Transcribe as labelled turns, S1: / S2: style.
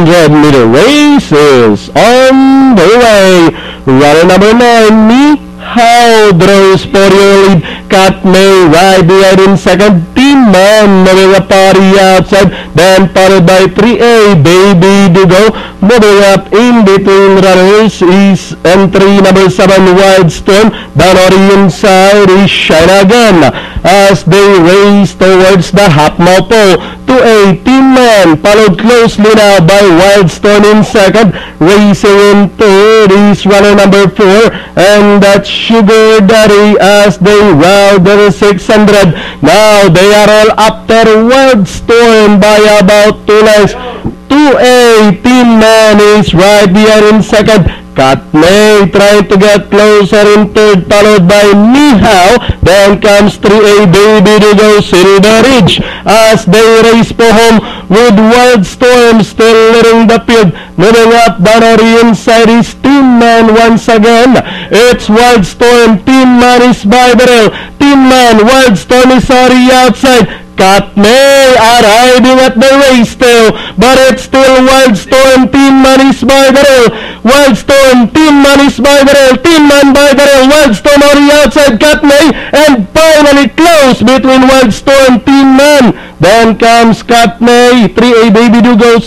S1: 600-meter race is on the way. Runner number 9, Mihaw draws for your lead. Cat May right behind in second. Team Man moving up party outside. Then followed by 3A, Baby Dugo. Moving up in between runners is entry number 7, Wild Storm. Banori inside is Shine Again as they race towards the half mile pole. 2A, Team Man followed closely now by Wild Storm in second. Racing in third is runner number 4, and that's Sugar Daddy as they round the 600. Now they are all after Wild Storm by about 2 lengths. 2A, Team Man is right behind in second. Cat May trying to get closer in third, followed by Mihaw. Then comes 3A, Baby Dugo, Silver Ridge as they race for home with Wild Storm still leading the field. Moving up, Banori inside is Team Man once again. It's Wild Storm, Team Man is by the rail. Team Man, Wild Storm is already outside. Cat May arriving at the race still, but it's still Wild Storm, Team Man is by the rail. Wild Storm, Team Man is by the rail. Team Man by the rail. Wild Storm already outside Cat May, and finally close between Wild Storm, Team Man. Then comes Cat May, 3A, Baby Dugo,